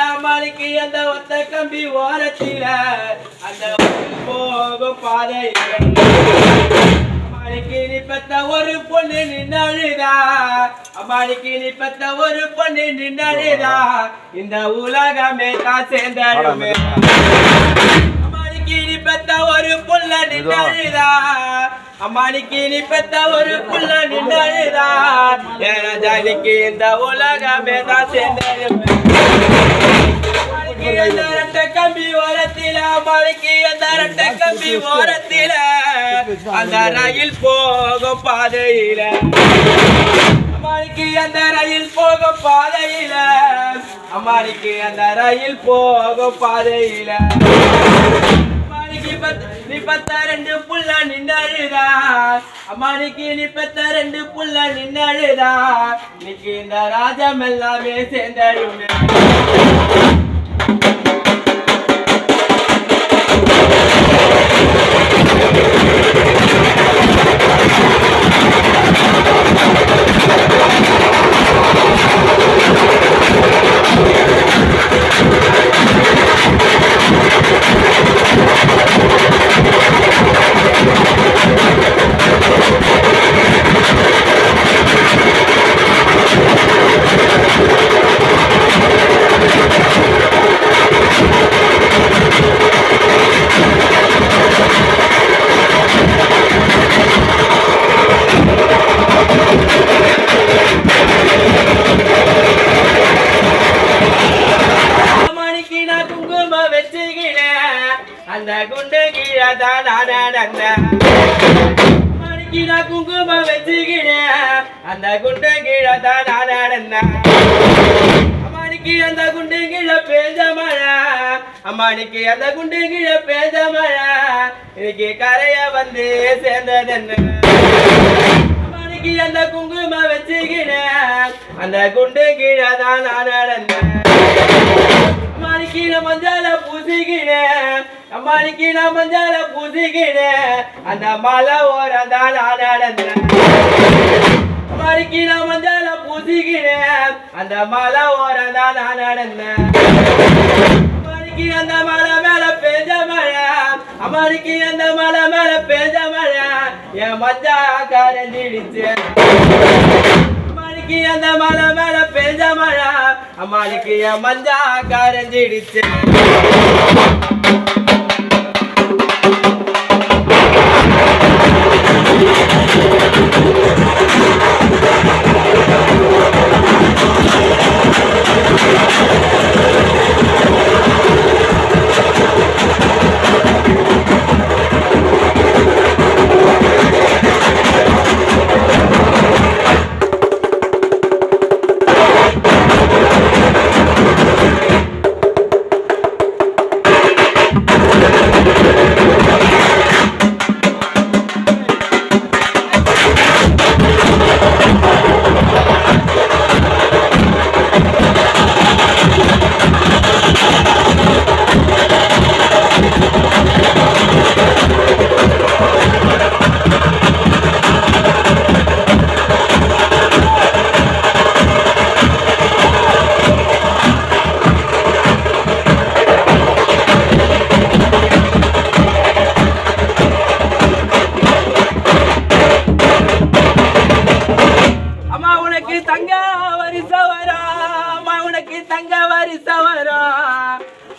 அம்மாளுக்கு அந்த ஒத்த கம்பி ஓரத்தில அந்த போகும் பாதையில அம்மாளுக்கு நீ பெத்த ஒரு பொண்ணு நின்னழுதா அம்மாளுக்கு நீ பெத்த ஒரு பொண்ணு நின்னழுதா இந்த உலகமே தான் சேர்ந்தருமே அம்மாளுக்கு நீ பெத்த ஒரு புள்ள நின்னழுதா அம்மாளுக்கு நீ பெத்த ஒரு புள்ள நின்னழுதா ஏனதானிக்கு இந்த உலகமே தான் சேர்ந்தருமே அந்த கம்பி ஓரத்தில அம்மாளுக்கு அந்த ரெட்ட கம்பி ஓரத்தில அந்த ரயில் போகும் பாதையில அம்மாளுக்கு அந்த ரயில் போகும் பாதையில அம்மாளுக்கு அந்த ரயில் போகும் பாதையில நீ பத்த ரெண்டு புள்ள நின்னழுதா அம்மாளுக்கு நீ பெத்த ரெண்டு புள்ள நின்னழுதா இன்னைக்கு இந்த ராஜம் எல்லாமே சேர்ந்தழுமே அந்த குண்டு கீழதான் மணிக்கினா குங்குமம் வச்சுக்கிறேன் அந்த குண்டு கீழதான் அம்மானிக்கு அந்த குண்டு கீழே பேஞ்ச மழை அம்மானிக்கு அந்த குண்டு கீழே பேஞ்ச மழை இன்னைக்கு கரைய வந்து சேர்ந்ததென்ன அம்மானிக்கு அந்த குங்குமம் வச்சுக்கிறேன் அந்த குண்டு கீழதான் அம்மானிக்கு நான் மஞ்சால பூசிக்கிறேன் அம்மானிக்கு நான் மஞ்சால பூசிக்கிறேன் அந்த மலை ஓரதான் நடந்தேன் அம்மானிக்கு நான் மஞ்சால பூசிக்கிறேன் அந்த மலை ஓரதான் நடந்தேன் அம்மானிக்கு அந்த மலை மேல பேஞ்ச மழை அம்மானிக்கு அந்த மலை மேல பேஞ்ச மழை என் மஞ்சா கரைஞ்சிடுச்சு அம்மானிக்கு அந்த மலை மேல பேஞ்ச மழை அம்மாளுக்கு என் மஞ்சா கரைஞ்சிடுச்சு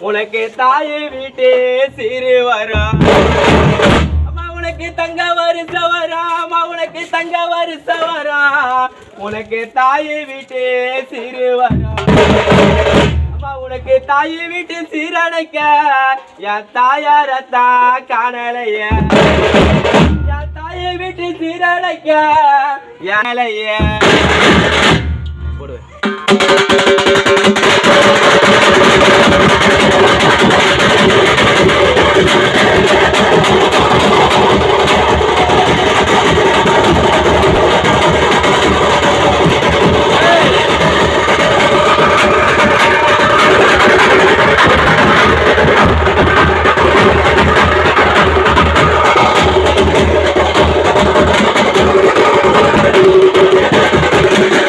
உனக்கு தாயை வீட்டே சிறு வரும் அம்மா உனக்கு தங்க வருஷ வரும் அம்மா உனக்கு தங்க வருஷ வரும் உனக்கு தாயை வீட்டே சிறு வரும் அம்மா உனக்கு தாயை வீட்டு சீரணைக்க என் தாயாரத்தா காணலைய என் தாயை வீட்டு சீரணைக்க ஏழைய போடுவேன்